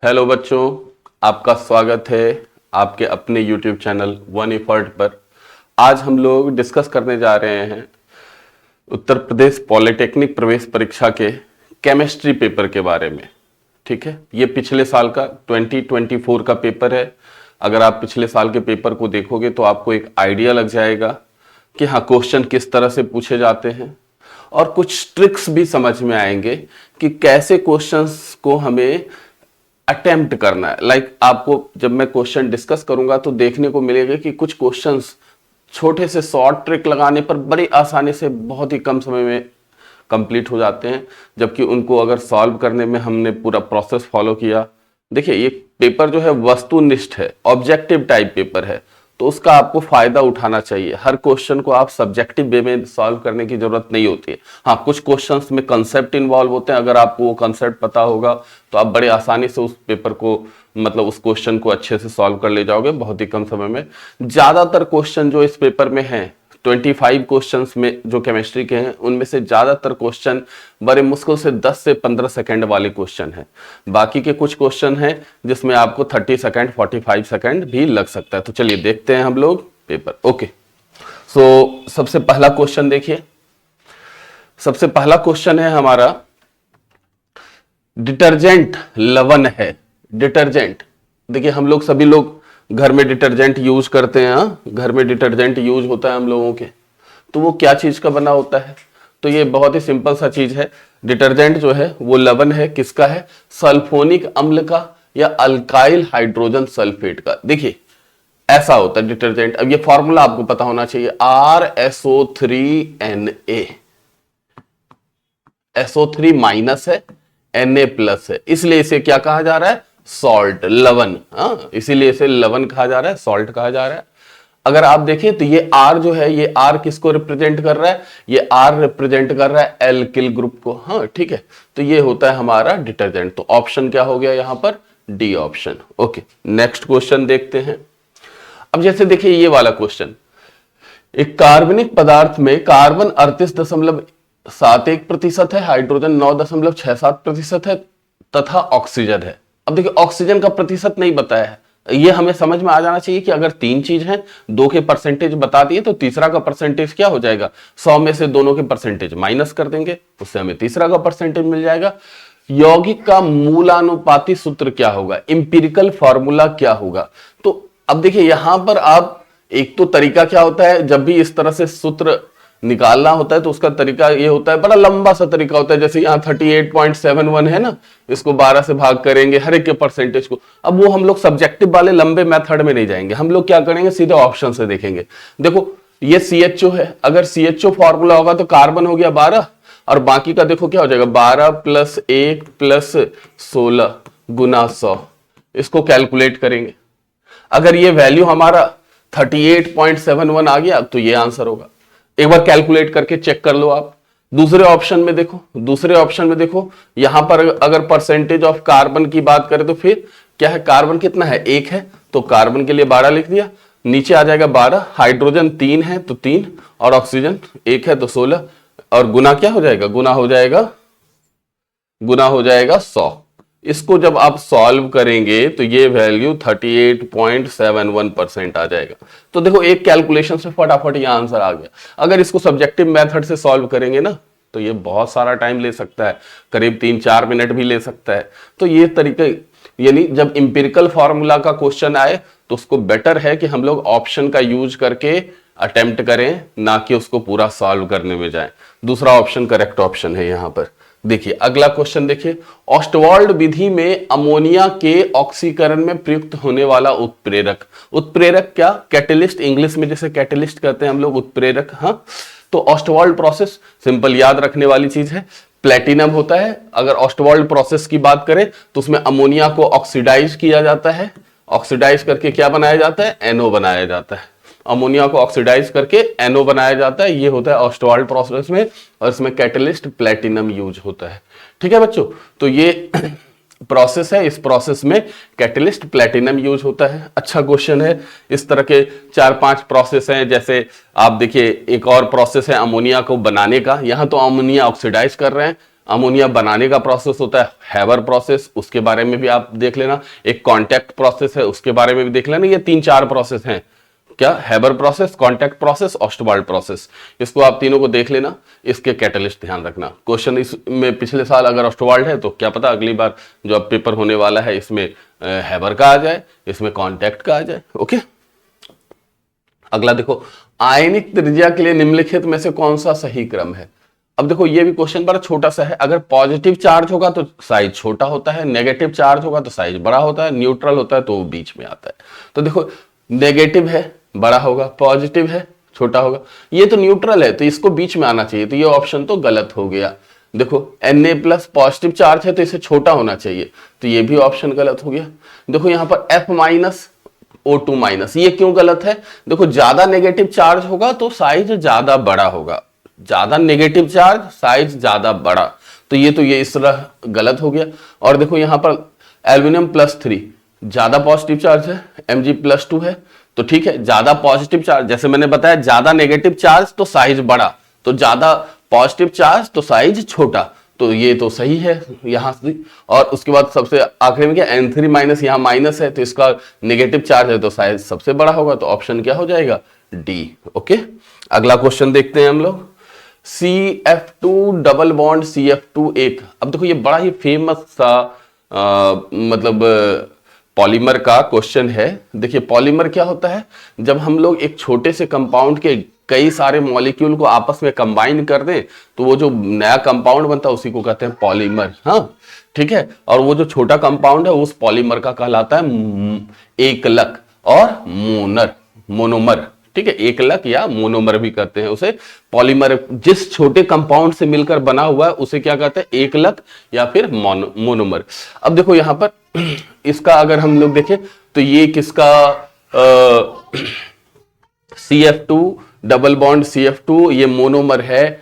Hello बच्चों, आपका स्वागत है आपके अपने YouTube चैनल वन एफर्ट पर। आज हम लोग डिस्कस करने जा रहे हैं उत्तर प्रदेश पॉलिटेक्निक प्रवेश परीक्षा के केमिस्ट्री पेपर के बारे में। ठीक है, ये पिछले साल का 2024 का पेपर है। अगर आप पिछले साल के पेपर को देखोगे तो आपको एक आइडिया लग जाएगा कि हाँ क्वेश्चन किस तरह से पूछे जाते हैं और कुछ ट्रिक्स भी समझ में आएंगे कि कैसे क्वेश्चंस को हमें अटेम्प्ट करना है। आपको जब मैं क्वेश्चन डिस्कस करूंगा तो देखने को मिलेगा कि कुछ क्वेश्चंस छोटे से शॉर्ट ट्रिक लगाने पर बड़ी आसानी से बहुत ही कम समय में कंप्लीट हो जाते हैं, जबकि उनको अगर सॉल्व करने में हमने पूरा प्रोसेस फॉलो किया। देखिए, ये पेपर जो है वस्तुनिष्ठ है, ऑब्जेक्टिव टाइप पेपर है, तो उसका आपको फायदा उठाना चाहिए। हर क्वेश्चन को आप सब्जेक्टिव वे में सॉल्व करने की जरूरत नहीं होती है। हाँ, कुछ क्वेश्चंस में कंसेप्ट इन्वॉल्व होते हैं। अगर आपको वो कंसेप्ट पता होगा तो आप बड़े आसानी से उस पेपर को उस क्वेश्चन को अच्छे से सॉल्व कर ले जाओगे बहुत ही कम समय में। ज्यादातर क्वेश्चन जो इस पेपर में हैं, 25 क्वेश्चंस में जो केमिस्ट्री के हैं, उनमें से ज्यादातर क्वेश्चन बड़े मुश्किल से 10 से 15 सेकंड वाले क्वेश्चन हैं। बाकी के कुछ क्वेश्चन हैं जिसमें आपको 30 सेकंड 45 सेकंड भी लग सकता है। तो चलिए देखते हैं हम लोग पेपर। ओके, सो सबसे पहला क्वेश्चन देखिए। सबसे पहला क्वेश्चन है हमारा, डिटर्जेंट लवण है। डिटर्जेंट, देखिए हम लोग सभी लोग घर में डिटर्जेंट यूज करते हैं। घर में डिटर्जेंट यूज होता है हम लोगों के, तो वो क्या चीज का बना होता है? तो ये बहुत ही सिंपल सा चीज है। डिटर्जेंट जो है वो लवण है, किसका है? सल्फोनिक अम्ल का या अल्काइल हाइड्रोजन सल्फेट का। देखिए ऐसा होता है डिटर्जेंट। अब ये फॉर्मूला आपको पता होना चाहिए, RSO3Na। SO3 माइनस है, Na प्लस है, इसलिए इसे क्या कहा जा रहा है? सॉल्ट, लवण। इसीलिए इसे लवण कहा जा रहा है, सॉल्ट कहा जा रहा है। अगर आप देखें तो ये R जो है, ये R किसको रिप्रेजेंट कर रहा है? ये R रिप्रेजेंट कर रहा है एल्किल ग्रुप को। हाँ ठीक है, तो ये होता है हमारा डिटर्जेंट। तो ऑप्शन क्या हो गया यहां पर? D option. Okay, next question देखते हैं। अब जैसे देखिए ये वाला क्वेश्चन, एक कार्बनिक पदार्थ में कार्बन 38.71% है, हाइड्रोजन 9.67% है तथा ऑक्सीजन है। अब देखिए ऑक्सीजन का प्रतिशत नहीं बताया है। ये हमें समझ में आ जाना चाहिए कि अगर तीन चीज हैं, दो के परसेंटेज बता दिए तो तीसरा का परसेंटेज क्या हो जाएगा? 100 में से दोनों के परसेंटेज माइनस कर देंगे, उससे हमें तीसरा का परसेंटेज मिल जाएगा। यौगिक का मूलानुपाती सूत्र क्या होगा? इंपिरिकल फॉर्मूला क्या होगा? तो अब देखिए यहां पर आप, एक तो तरीका क्या होता है, जब भी इस तरह से सूत्र निकालना होता है तो उसका तरीका ये होता है, बड़ा लंबा सा तरीका होता है। जैसे यहाँ 38.71 है ना, इसको 12 से भाग करेंगे हर एक के परसेंटेज को। अब वो हम लोग सब्जेक्टिव वाले लंबे मेथड में नहीं जाएंगे, हम लोग क्या करेंगे, सीधे ऑप्शन से देखेंगे। देखो ये CHO है, अगर CHO फॉर्मूला होगा तो कार्बन हो गया 12 और बाकी का देखो क्या हो जाएगा, 12 + 1 + 16 गुना 100। इसको कैलकुलेट करेंगे। अगर ये वैल्यू हमारा 38.71 आ गया तो ये आंसर होगा। एक बार कैलकुलेट करके चेक कर लो आप। दूसरे ऑप्शन में देखो, दूसरे ऑप्शन में देखो, यहां पर अगर परसेंटेज ऑफ कार्बन की बात करें तो फिर क्या है, कार्बन कितना है? 1 है, तो कार्बन के लिए 12 लिख दिया, नीचे आ जाएगा 12। हाइड्रोजन 3 है तो 3, और ऑक्सीजन 1 है तो 16, और गुना क्या हो जाएगा? गुना हो जाएगा 100। इसको जब आप सॉल्व करेंगे तो ये वैल्यू 38.71% आ जाएगा। तो देखो एक कैलकुलेशन से फटाफट ये आंसर आ गया। अगर इसको सब्जेक्टिव मेथड से सॉल्व करेंगे ना तो ये बहुत सारा टाइम ले सकता है, करीब 3-4 मिनट भी ले सकता है। तो ये तरीके, यानी जब इंपिरिकल फॉर्मूला का क्वेश्चन आए तो उसको बेटर है कि हम लोग ऑप्शन का यूज करके अटेम्प्ट करें, ना कि उसको पूरा सॉल्व करने में जाएं। दूसरा ऑप्शन करेक्ट ऑप्शन है यहां पर। देखिए अगला क्वेश्चन देखिए, ऑस्टवाल्ड विधि में अमोनिया के ऑक्सीकरण में प्रयुक्त होने वाला उत्प्रेरक। उत्प्रेरक क्या? कैटलिस्ट, इंग्लिश में जैसे कैटलिस्ट कहते हैं हम लोग, उत्प्रेरक। हाँ, तो ऑस्टवाल्ड प्रोसेस सिंपल याद रखने वाली चीज है, प्लेटिनम होता है। अगर ऑस्टवाल्ड प्रोसेस की बात करें तो उसमें अमोनिया को ऑक्सीडाइज किया जाता है, ऑक्सीडाइज करके क्या बनाया जाता है? NO बनाया जाता है। अमोनिया को ऑक्सीडाइज करके NO बनाया जाता है, ये होता है ऑस्टवाल्ड प्रोसेस में, और इसमें कैटलिस्ट प्लेटिनम यूज होता है। ठीक है बच्चों, तो ये प्रोसेस है, इस प्रोसेस में कैटलिस्ट प्लेटिनम यूज होता है। अच्छा क्वेश्चन है। इस तरह के 4-5 प्रोसेस हैं। जैसे आप देखिए एक और प्रोसेस है अमोनिया को बनाने का, यहां तो अमोनिया ऑक्सीडाइज कर रहे हैं, अमोनिया बनाने का प्रोसेस होता है हैबर प्रोसेस, उसके बारे में भी आप देख लेना। एक कांटेक्ट प्रोसेस है, उसके बारे में भी देख लेना। ये 3-4 प्रोसेस हैं, क्या, Haber process, contact process, Ostwald process. इसको आप तीनों को देख लेना। इसके कैटलिस्ट ध्यान रखना। क्वेश्चन इसमें पिछले साल अगर ऑस्टवाल्ड है तो क्या पता अगली बार जो अब पेपर होने वाला है इसमें हैबर का आ जाए, इसमें कांटेक्ट का आ जाए। ओके, अगला देखो, आयनिक त्रिज्या के लिए निम्नलिखित में से कौन सा सही क्रम है। अब देखो ये भी क्वेश्चन बड़ा छोटा सा है। अगर पॉजिटिव चार्ज होगा तो साइज छोटा होता है, नेगेटिव चार्ज होगा तो साइज बड़ा होता है, न्यूट्रल होता है तो वो बीच में आता है। तो देखो नेगेटिव है बड़ा होगा, पॉजिटिव है छोटा होगा, ये तो न्यूट्रल है तो इसको बीच में आना चाहिए, तो ये ऑप्शन तो गलत हो गया। देखो Na+ पॉजिटिव चार्ज है तो इसे छोटा होना चाहिए, तो ये भी ऑप्शन गलत हो गया। देखो यहां पर F- O2-, ये क्यों गलत है। देखो ज्यादा नेगेटिव चार्ज होगा तो साइज ज्यादा बड़ा होगा, ज्यादा नेगेटिव चार्ज साइज ज्यादा बड़ा, तो ये इस तरह गलत हो गया। और देखो यहां पर एल्यूमिनियम +3 ज्यादा पॉजिटिव चार्ज है, Mg+2 है, तो ठीक है। ज्यादा पॉजिटिव चार्ज, जैसे मैंने बताया, ज्यादा नेगेटिव चार्ज तो साइज बड़ा, तो ज्यादा पॉजिटिव चार्ज तो साइज छोटा, तो ये तो सही है यहां से। और उसके बाद सबसे आखिरी में क्या, N3-, यहां माइनस है तो इसका नेगेटिव चार्ज है तो साइज सबसे बड़ा होगा, तो ऑप्शन क्या हो जाएगा, डी। ओके, अगला क्वेश्चन देखते हैं हम लोग। CF2 डबल बॉन्ड CF2 एक, अब देखो ये बड़ा ही फेमस सा मतलब पॉलीमर का क्वेश्चन है। देखिए पॉलीमर क्या होता है, जब हम लोग एक छोटे से कंपाउंड के कई सारे मॉलिक्यूल को आपस में कंबाइन कर दें तो वो जो नया कंपाउंड बनता है उसी को कहते हैं पॉलीमर। हाँ ठीक है, और वो जो छोटा कंपाउंड है उस पॉलीमर का कहलाता है एकलक और मोनोमर। ठीक है, एकलक या मोनोमर भी कहते हैं उसे। पॉलीमर जिस छोटे कंपाउंड से मिलकर बना हुआ है उसे क्या कहते हैं, एकलक या फिर मोनोमर। अब देखो यहां पर इसका अगर हम लोग देखें तो ये किसका CF2 डबल बॉन्ड CF2, ये मोनोमर है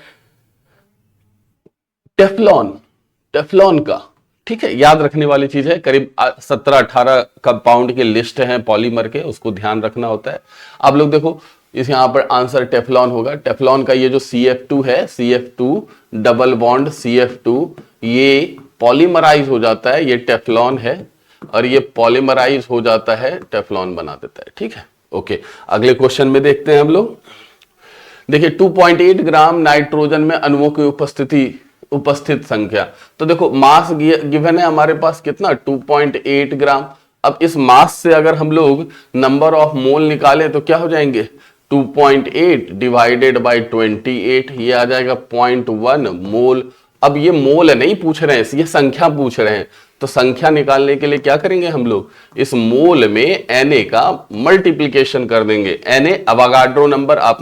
टेफ्लॉन का। ठीक है, याद रखने वाली चीज है, करीब 17-18 कंपाउंड के लिस्ट हैं पॉलीमर के, उसको ध्यान रखना होता है। आप लोग देखो इस यहां पर आंसर टेफ्लॉन होगा। टेफ्लॉन का ये जो CF2 है, CF2 डबल बॉन्ड CF2, ये पॉलीमराइज हो जाता है, ये टेफ्लॉन है और ये पॉलीमराइज हो जाता है, टेफ्लॉन बना देता है। ठीक है, ओके, अगले क्वेश्चन में देखते हैं हम लोग। देखिए 2.8 ग्राम नाइट्रोजन में अणुओं की उपस्थित संख्या। तो देखो मास गिवन है हमारे पास कितना, 2.8 ग्राम। अब इस मास से अगर हम लोग नंबर ऑफ मोल निकालें तो क्या हो जाएंगे, 2.8 डिवाइडेड बाय 28, ये आ जाएगा 0.1 मोल। अब ये मोल नहीं पूछ रहे हैं, ये संख्या पूछ रहे हैं, तो संख्या निकालने के लिए क्या करेंगे हम लोग, इस मोल में Na का मल्टीप्लिकेशन कर देंगे। Na अवोगाड्रो नंबर आप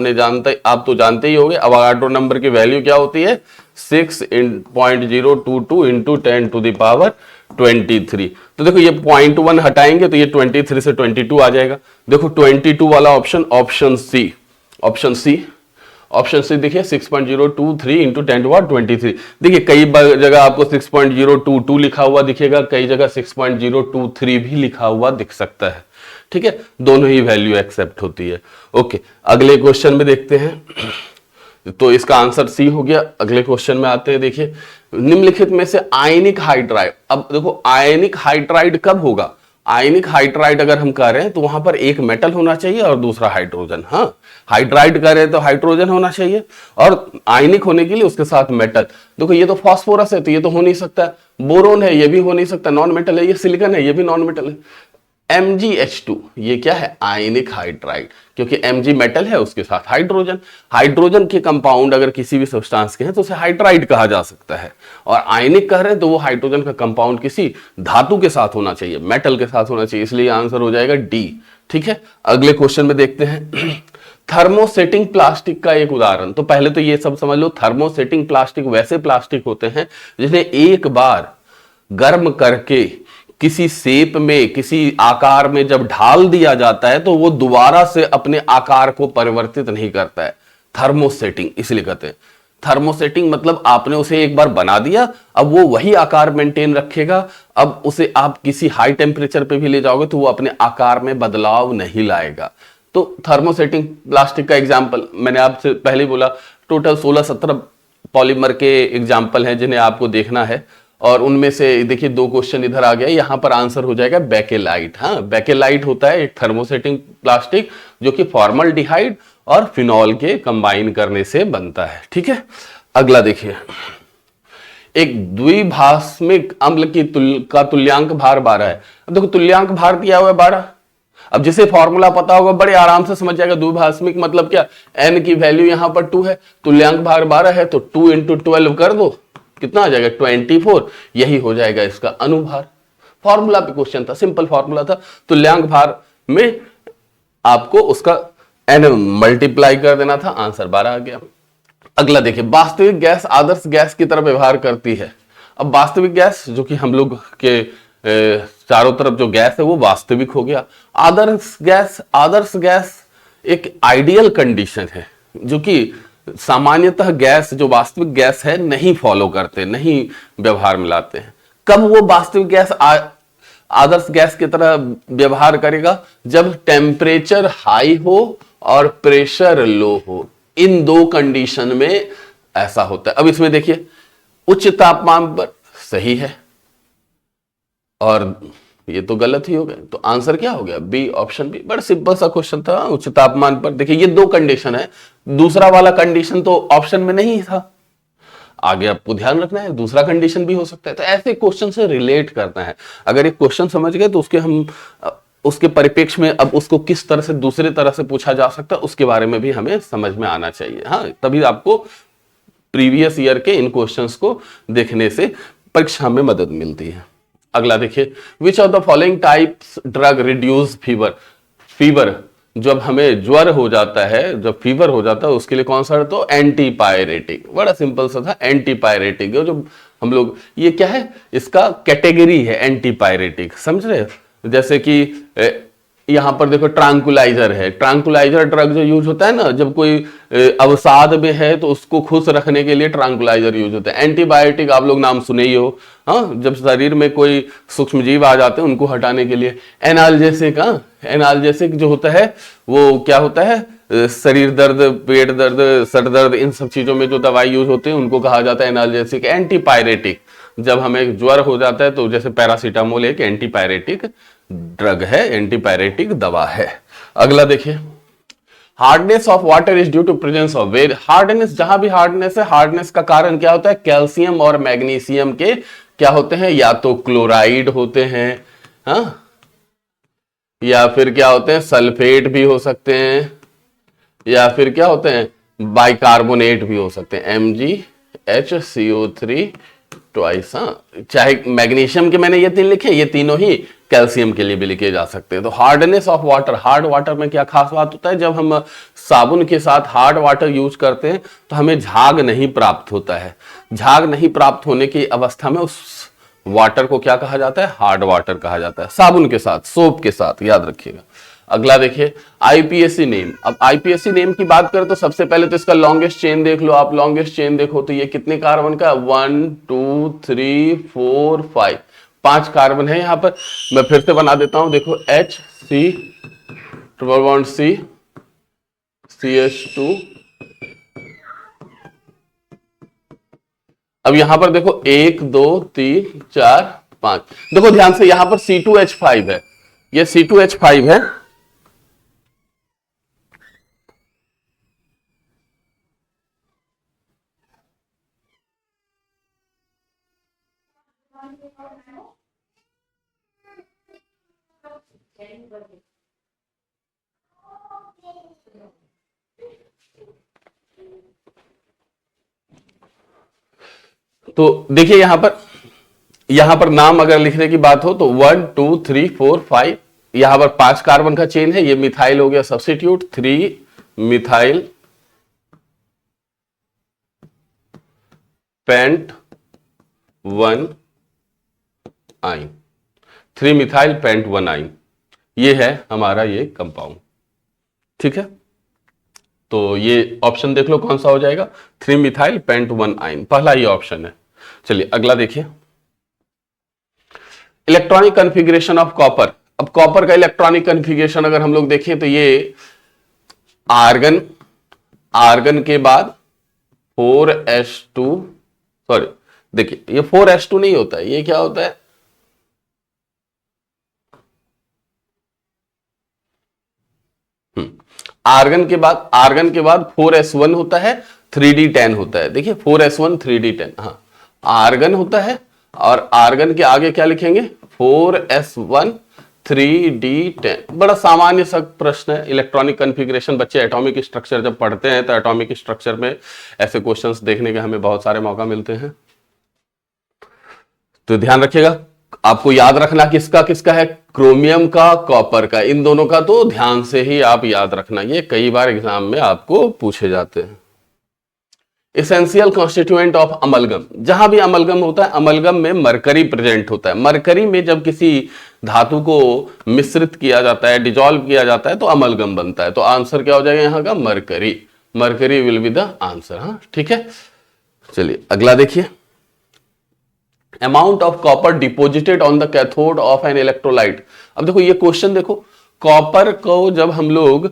तो जानते ही होंगे, अवोगाड्रो नंबर की वैल्यू क्या होती है, 6.022 इंटू 10⁻23। तो देखो ये 0.1 हटाएंगे तो ये 23 से 22 आ जाएगा। देखो 22 वाला ऑप्शन सी देखिए 6.023 इंटू 10⁻23। देखिए कई जगह आपको 6.022 लिखा हुआ दिखेगा, कई जगह 6.023 भी लिखा हुआ दिख सकता है। ठीक है, दोनों ही वैल्यू एक्सेप्ट होती है। ओके, अगले क्वेश्चन में देखते हैं। तो इसका आंसर सी हो गया। अगले क्वेश्चन में आते हैं। देखिए निम्नलिखित में से आयनिक हाइड्राइड, अब देखो आयनिक हाइड्राइड कब होगा, आयनिक हाइड्राइड अगर हम कह रहे हैं तो वहां पर एक मेटल होना चाहिए और दूसरा हाइड्रोजन। हाँ, हाइड्राइड कह रहे हैं तो हाइड्रोजन होना चाहिए और आयनिक होने के लिए उसके साथ मेटल। देखो ये तो फास्फोरस है तो ये तो हो नहीं सकता, बोरोन है ये भी हो नहीं सकता, नॉन मेटल है, ये सिलिकॉन है ये भी नॉन मेटल है। MgH2 ये क्या है, आयनिक हाइड्राइड, क्योंकि Mg मेटल है उसके साथ हाइड्रोजन के कंपाउंड अगर किसी भी सब्सटेंस के हैं तो उसे हाइड्राइड कहा जा सकता है। और आयनिक कह रहे हैं तो वो हाइड्रोजन का कंपाउंड किसी धातु के साथ होना चाहिए, मेटल के साथ होना चाहिए, इसलिए आंसर हो जाएगा डी। ठीक है, अगले क्वेश्चन में देखते हैं। थर्मोसेटिंग प्लास्टिक का एक उदाहरण। तो पहले तो ये सब समझ लो, थर्मोसेटिंग प्लास्टिक वैसे प्लास्टिक होते हैं जिन्हें एक बार गर्म करके किसी शेप में, किसी आकार में जब ढाल दिया जाता है तो वो दोबारा से अपने आकार को परिवर्तित नहीं करता है। थर्मोसेटिंग इसलिए कहते हैं। थर्मोसेटिंग मतलब आपने उसे एक बार बना दिया, अब वो वही आकार मेंटेन रखेगा, अब उसे आप किसी हाई टेम्परेचर पे भी ले जाओगे तो वो अपने आकार में बदलाव नहीं लाएगा। तो थर्मोसेटिंग प्लास्टिक का एग्जाम्पल मैंने आपसे पहले बोला, टोटल 16-17 पॉलीमर के एग्जाम्पल हैं जिन्हें आपको देखना है, और उनमें से देखिए 2 क्वेश्चन इधर आ गया, यहां पर आंसर हो जाएगा बेकेलाइट। हाँ, बेकेलाइट होता है एक थर्मोसेटिंग प्लास्टिक जो कि फॉर्मल्डिहाइड और फिनॉल के कंबाइन करने से बनता है। ठीक है, अगला देखिए, एक द्विभाषमिक अम्ल की का तुल्यांक भार 12 है। अब देखो तुल्यांक भार दिया हुआ है 12, अब जिसे फॉर्मूला पता होगा बड़े आराम से समझ जाएगा। द्विभाषमिक मतलब क्या, n की वैल्यू यहां पर 2 है, तुल्यांक भार 12 है, तो 2 × 12 कर दो, कितना आ जाएगा 24, यही हो जाएगा इसका अनुभार। फॉर्मूला पे क्वेश्चन था, सिंपल फॉर्मूला था, तुल्यांक भार में आपको उसका n मल्टीप्लाई कर देना था, आंसर 12 आ गया। अगला देखिए, वास्तविक गैस आदर्श गैस की तरह व्यवहार करती है। अब वास्तविक गैस जो कि हम लोग के चारों तरफ जो गैस है वो वास्तविक हो गया। आदर्श गैस एक आइडियल कंडीशन है जो कि सामान्यतः गैस जो वास्तविक गैस है नहीं फॉलो करते, नहीं व्यवहार में लाते हैं। कब वो वास्तविक गैस आदर्श गैस की तरह व्यवहार करेगा, जब टेम्परेचर हाई हो और प्रेशर लो हो, इन 2 कंडीशन में ऐसा होता है। अब इसमें देखिए, उच्च तापमान पर सही है और ये तो गलत ही हो गया, तो आंसर क्या हो गया, बी, ऑप्शन बी। बड़ा सिंपल सा क्वेश्चन था, उच्च तापमान पर। देखिए ये 2 कंडीशन है, दूसरा वाला कंडीशन तो ऑप्शन में नहीं था, आगे आपको ध्यान रखना है दूसरा कंडीशन भी हो सकता है। तो ऐसे क्वेश्चन से रिलेट करना है। अगर एक क्वेश्चन समझ गए तो उसके परिप्रेक्ष्य में अब उसको किस तरह से दूसरे तरह से पूछा जा सकता है उसके बारे में भी हमें समझ में आना चाहिए। हाँ, तभी आपको प्रीवियस ईयर के इन क्वेश्चंस को देखने से परीक्षा में मदद मिलती है। अगला देखिए, विच of the following types drug reduce fever जब हमें ज्वर हो जाता है, जब फीवर हो जाता है उसके लिए कौन सा है, तो एंटीपायरेटिक। बड़ा सिंपल सा था, एंटीपायरेटिक। जो हम लोग, ये क्या है, इसका कैटेगरी है एंटीपायरेटिक, समझ रहे हो। जैसे कि यहां पर देखो ट्रांकुलाइजर है, ट्रांकुलाइजर ड्रग जो यूज होता है ना, जब कोई अवसाद में है तो उसको खुश रखने के लिए ट्रांकुलाइजर यूज होता है। एंटीबायोटिक आप लोग नाम सुने ही हो, हाँ, जब शरीर में कोई सूक्ष्म जीव आ जाते हैं उनको हटाने के लिए। एनाल्जेसिक, हाँ, एनाल्जेसिक जो होता है वो क्या होता है, शरीर दर्द, पेट दर्द, सर दर्द, इन सब चीजों में जो दवाई यूज होती है उनको कहा जाता है एनाल्जेसिक। एंटीपायरेटिक, जब हमें ज्वर हो जाता है तो जैसे पैरासीटामोल एक एंटीपायरेटिक ड्रग है, एंटीपायरेटिक दवा है। अगला देखिए, hardness of water is due to presence of वेर। हार्डनेस, जहां भी हार्डनेस है, हार्डनेस का कारण क्या होता है, कैल्शियम और मैग्नीशियम के क्या होते हैं, या तो क्लोराइड होते हैं, हाँ, या फिर क्या होते हैं, सल्फेट भी हो सकते हैं, या फिर क्या होते हैं, बाइकार्बोनेट भी हो सकते हैं, MgHCO3 ट्वाइस। हाँ, चाहे मैग्नीशियम के मैंने ये 3 लिखे, ये तीनों ही कैल्शियम के लिए भी लिखे जा सकते हैं। तो hardness of water, hard water में क्या खास बात होता है, जब हम साबुन के साथ हार्ड वाटर यूज करते हैं तो हमें झाग नहीं प्राप्त होता है। झाग नहीं प्राप्त होने की अवस्था में उस वाटर को क्या कहा जाता है, हार्ड वाटर कहा जाता है, साबुन के साथ, सोप के साथ, याद रखिएगा। अगला देखिए, आईपीएससी नेम। अब आईपीएससी नेम की बात करें तो सबसे पहले तो इसका लॉन्गेस्ट चेन देख लो आप। लॉन्गेस्ट चेन देखो तो ये कितने कार्बन का, 1 2 3 4 5, 5 कार्बन है यहां पर। मैं फिर से बना देता हूं, देखो HC triple bond C CH2। अब यहां पर देखो 1 2 3 4 5, देखो ध्यान से, यहां पर C2H5 है, ये C2H5 है। तो देखिए यहां पर नाम अगर लिखने की बात हो तो 1 2 3 4 5, यहां पर 5 कार्बन का चेन है, ये मिथाइल हो गया सब्स्टिट्यूट, 3 मिथाइल पेंट 1 आइन, 3 मिथाइल पेंट 1 आइन, ये है हमारा ये कंपाउंड। ठीक है, तो ये ऑप्शन देख लो कौन सा हो जाएगा, 3 मिथाइल पेंट 1 आइन, पहला ये ऑप्शन है। चलिए अगला देखिए, इलेक्ट्रॉनिक कॉन्फ़िगरेशन ऑफ कॉपर। अब कॉपर का इलेक्ट्रॉनिक कॉन्फ़िगरेशन अगर हम लोग देखें तो ये आर्गन, आर्गन के बाद 4s2, सॉरी देखिए ये 4s2 नहीं होता है, ये क्या होता है, आर्गन के बाद 4s1 होता है, 3d10 होता है। देखिए 4s1 3d10, हाँ आर्गन होता है, और आर्गन के आगे क्या लिखेंगे, 4s1 3d10। बड़ा सामान्य सा प्रश्न है, इलेक्ट्रॉनिक कॉन्फ़िगरेशन। बच्चे एटॉमिक स्ट्रक्चर जब पढ़ते हैं तो एटॉमिक स्ट्रक्चर में ऐसे क्वेश्चंस देखने के हमें बहुत सारे मौका मिलते हैं। तो ध्यान रखिएगा, आपको याद रखना किसका किसका है, क्रोमियम का, कॉपर का, इन दोनों का तो ध्यान से ही आप याद रखना, ये कई बार एग्जाम में आपको पूछे जाते हैं। एसेंशियल कॉन्स्टिट्यूएंट ऑफ अमलगम, जहां भी अमलगम होता है, अमलगम में मरकरी प्रेजेंट होता है। मरकरी में जब किसी धातु को मिश्रित किया जाता है, डिजॉल्व किया जाता है, तो अमलगम बनता है। तो आंसर क्या हो जाएगा यहाँ का, mercury. Mercury will be the answer. हाँ ठीक है, चलिए अगला देखिए। Amount of copper deposited on the cathode of an electrolyte. अब देखो ये क्वेश्चन देखो, कॉपर को जब हम लोग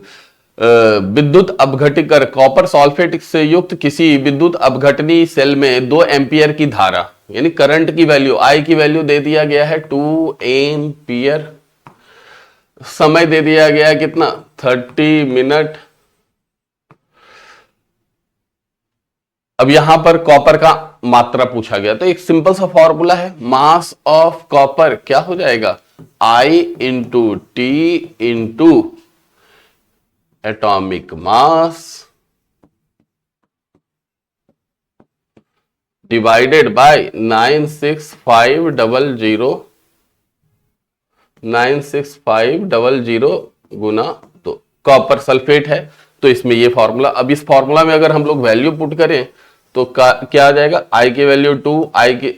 विद्युत अपघटित कर, कॉपर सल्फेट से युक्त किसी विद्युत अपघटनी सेल में 2 एम्पियर की धारा यानी करंट की वैल्यू, आई की वैल्यू दे दिया गया है 2 एम्पियर, समय दे दिया गया है कितना, 30 मिनट। अब यहां पर कॉपर का मात्रा पूछा गया, तो एक सिंपल सा फॉर्मूला है, मास ऑफ कॉपर क्या हो जाएगा, I into t into atomic mass divided by 96500 गुना 2। कॉपर सल्फेट है तो इसमें ये फॉर्मूला, अब इस फॉर्मूला में अगर हम लोग वैल्यू पुट करें तो क्या आ जाएगा, आई की वैल्यू 2, आई की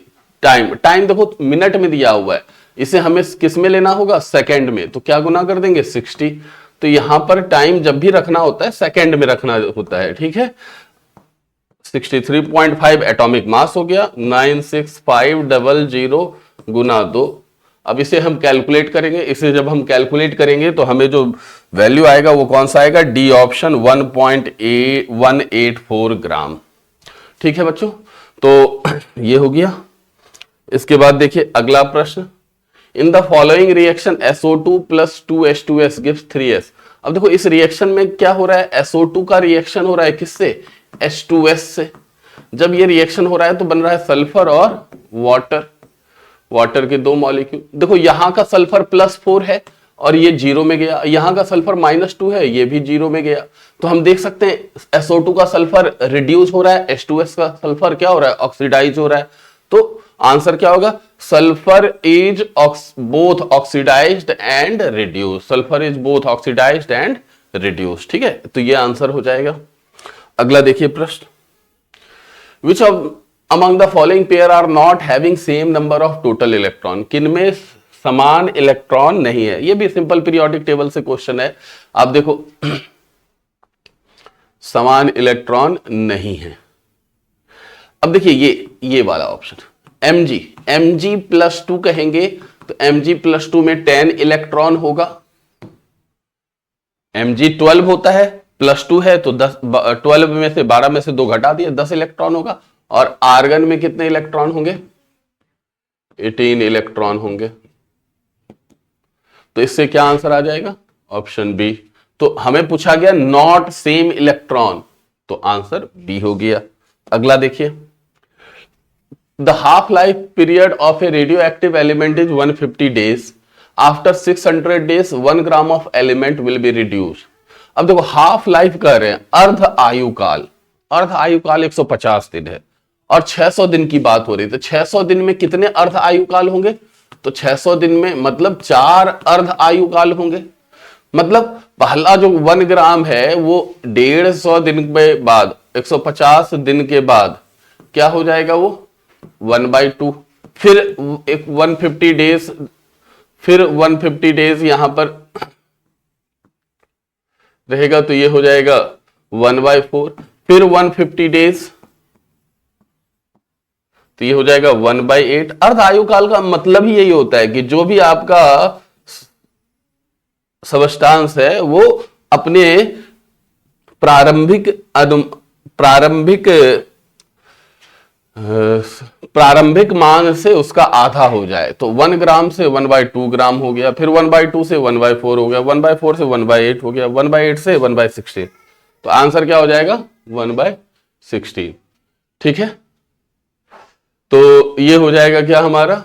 टाइम देखो मिनट में दिया हुआ है, इसे हमें किस में लेना होगा, सेकंड में, तो क्या गुना कर देंगे 60। तो यहां पर टाइम जब भी रखना होता है सेकंड में रखना होता है, ठीक है। 63.5 एटॉमिक मास हो गया, 96500 गुना 2। अब इसे हम कैलकुलेट करेंगे, इसे जब हम कैलकुलेट करेंगे तो हमें जो वैल्यू आएगा वो कौन सा आएगा, डी ऑप्शन 1.184 ग्राम। ठीक है बच्चों, तो ये हो गया। इसके बाद देखिए अगला प्रश्न, in the following reaction SO2 plus 2H2S gives 3S। अब देखो इस रिएक्शन में क्या हो रहा है, SO2 का रिएक्शन हो रहा है किससे, H2S से। जब ये रिएक्शन हो रहा है तो बन रहा है सल्फर और वाटर, वाटर के 2 मॉलिक्यूल। देखो यहां का सल्फर +4 है और ये 0 में गया, यहां का सल्फर -2 है, ये भी 0 में गया। तो हम देख सकते हैं SO2 का सल्फर रिड्यूस हो रहा है, H2S का सल्फर क्या हो रहा है, ऑक्सीडाइज हो रहा है। तो आंसर क्या होगा, sulphur is both oxidised and reduce, sulphur is both oxidised and reduce. ठीक है, तो ये आंसर हो जाएगा। अगला देखिए प्रश्न, which of among the following pair are not having same number of total electron, किनमें समान इलेक्ट्रॉन नहीं है। ये भी सिंपल पीरियोडिक टेबल से क्वेश्चन है। आप देखो समान इलेक्ट्रॉन नहीं है। अब देखिए ये वाला ऑप्शन Mg +2 कहेंगे तो Mg +2 में 10 इलेक्ट्रॉन होगा। Mg 12 होता है, +2 है तो 12 में से 12 में से 2 घटा दिए, 10 इलेक्ट्रॉन होगा। और आर्गन में कितने इलेक्ट्रॉन होंगे, 18 इलेक्ट्रॉन होंगे। तो इससे क्या आंसर आ जाएगा, ऑप्शन बी। तो हमें पूछा गया नॉट सेम इलेक्ट्रॉन, तो आंसर बी हो गया। अगला देखिए, the half life period of A radio active element is 150 days, after 600 days 1 gram of element will be reduce. अब देखो हाफ लाइफ कह रहे हैं, अर्ध आयुकाल, अर्ध आयुकाल 150 दिन है और 600 दिन की बात हो रही है। तो 600 दिन में कितने अर्ध आयुकाल होंगे, तो 600 दिन में मतलब 4 अर्ध आयुकाल होंगे। मतलब पहला जो 1 ग्राम है वो 150 दिन के बाद, 150 दिन के बाद क्या हो जाएगा, वो 1/2। फिर एक 150 डेज, फिर 150 डेज यहां पर रहेगा तो ये हो जाएगा 1/4। फिर 150 डेज तो ये हो जाएगा 1/8। अर्ध आयुकाल का मतलब ही यही होता है कि जो भी आपका सबस्टांस है वो अपने प्रारंभिक प्रारंभिक मान से उसका आधा हो जाए, तो 1 ग्राम से 1/2 ग्राम हो गया, फिर 1/2 से 1/4 हो गया, 1/4 से 1/8 हो गया, 1/8 से 1/16, तो आंसर क्या हो जाएगा 1/16। ठीक है, तो ये हो जाएगा क्या हमारा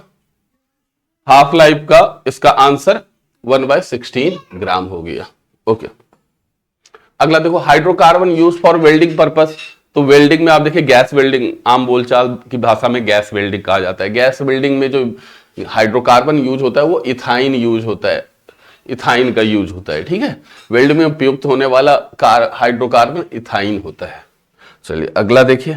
हाफ लाइफ का, इसका आंसर 1/16 ग्राम हो गया। ओके, अगला देखो hydrocarbon use for welding purpose. तो वेल्डिंग में आप देखिए गैस वेल्डिंग, आम बोलचाल की भाषा में गैस वेल्डिंग कहा जाता है। गैस वेल्डिंग में जो हाइड्रोकार्बन यूज होता है वो इथाइन यूज होता है, इथाइन का यूज होता है। ठीक है, वेल्ड में उपयुक्त होने वाला हाइड्रोकार्बन इथाइन होता है। चलिए अगला देखिए,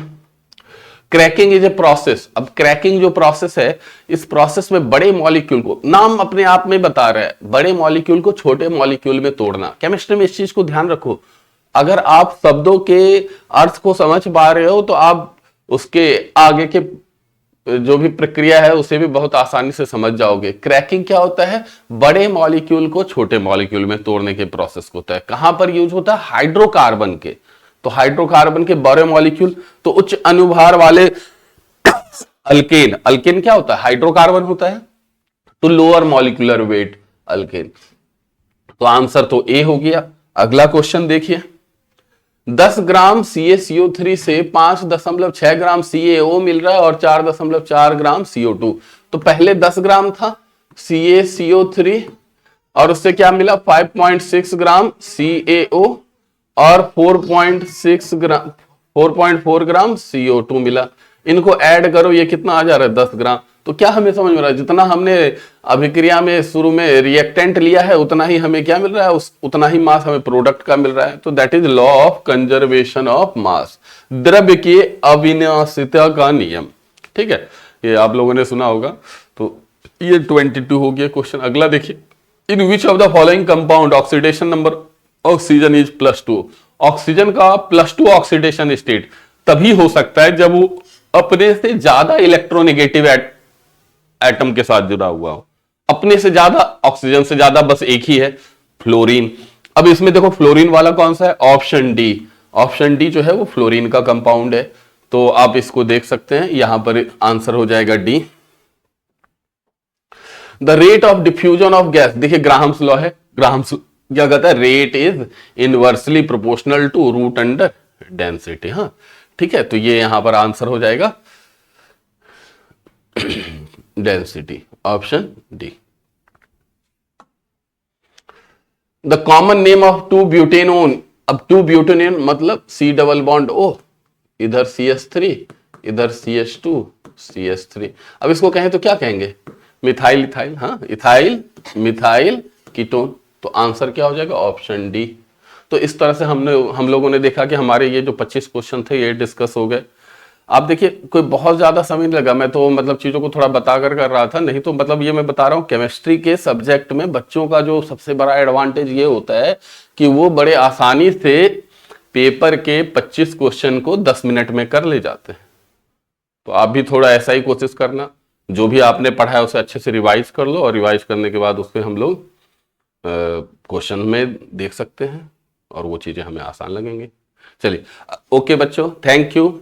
क्रैकिंग इज ए प्रोसेस। अब क्रैकिंग जो प्रोसेस है, इस प्रोसेस में बड़े मॉलिक्यूल को, नाम अपने आप में बता रहा है, बड़े मॉलिक्यूल को छोटे मॉलिक्यूल में तोड़ना। केमिस्ट्री में इस चीज को ध्यान रखो, अगर आप शब्दों के अर्थ को समझ पा रहे हो तो आप उसके आगे के जो भी प्रक्रिया है उसे भी बहुत आसानी से समझ जाओगे। क्रैकिंग क्या होता है, बड़े मॉलिक्यूल को छोटे मॉलिक्यूल में तोड़ने के प्रोसेस होता है। कहां पर यूज होता है, हाइड्रोकार्बन के, तो हाइड्रोकार्बन के बड़े मॉलिक्यूल, तो उच्च अनुभार वाले अल्केन, अल्केन क्या होता है हाइड्रोकार्बन होता है, तो लोअर मॉलिक्यूलर वेट अल्केन, तो आंसर तो ए हो गया। अगला क्वेश्चन देखिए, 10 ग्राम CaCO3 से 5.6 ग्राम CaO मिल रहा है और 4.4 ग्राम CO2। तो पहले 10 ग्राम था CaCO3 और उससे क्या मिला 5.6 ग्राम CaO और 4.4 ग्राम CO2 मिला। इनको ऐड करो, ये कितना आ जा रहा है 10 ग्राम। तो क्या हमें समझ में रहा है, जितना हमने अभिक्रिया में शुरू में रिएक्टेंट लिया है उतना ही हमें क्या मिल रहा है, उतना ही मास हमें प्रोडक्ट का मिल रहा है। तो that is law of conservation of mass, द्रव्य की अविनाशिता का नियम। ठीक है, ये आप लोगों ने सुना होगा। तो ये 22 हो गया क्वेश्चन। अगला देखिए, in which of the following compound oxidation number oxygen is +2। Oxygen का +2 ऑक्सीडेशन स्टेट तभी हो सकता है जब वो अपने से ज्यादा इलेक्ट्रोनेगेटिव एटम के साथ जुड़ा हुआ हो। अपने से ज्यादा, ऑक्सीजन से ज्यादा बस एक ही है, फ्लोरीन। अब इसमें देखो फ्लोरीन वाला कौन सा है, ऑप्शन डी। ऑप्शन डी जो है वो फ्लोरीन का कंपाउंड है, तो आप इसको देख सकते हैं, यहां पर आंसर हो जाएगा D. The rate of diffusion of gas, देखिए ग्राहम्स लॉ है, ग्राहम्स क्या कहता है, rate is inversely proportional to root under density. हाँ ठीक है, तो ये यहां पर आंसर हो जाएगा density, option D. The common name of two butanone. अब 2-ब्यूटेनोन मतलब C डबल बॉन्ड O, इधर CH3, इधर CH2 CH3। अब इसको कहें तो क्या कहेंगे, मिथाइल इथाइल। हाँ, इथाइल मिथाइल कीटोन, तो आंसर क्या हो जाएगा ऑप्शन डी। तो इस तरह से हम लोगों ने देखा कि हमारे ये जो 25 क्वेश्चन थे ये डिस्कस हो गए। आप देखिए कोई बहुत ज्यादा समय नहीं लगा, मैं तो मतलब चीजों को थोड़ा बताकर कर रहा था, नहीं तो मतलब ये मैं बता रहा हूँ केमिस्ट्री के सब्जेक्ट में बच्चों का जो सबसे बड़ा एडवांटेज ये होता है कि वो बड़े आसानी से पेपर के 25 क्वेश्चन को 10 मिनट में कर ले जाते हैं। तो आप भी थोड़ा ऐसा ही कोशिश करना, जो भी आपने पढ़ा है उसे अच्छे से रिवाइज कर लो, और रिवाइज करने के बाद उससे हम लोग क्वेश्चन में देख सकते हैं और वो चीजें हमें आसान लगेंगी। चलिए ओके बच्चों, थैंक यू।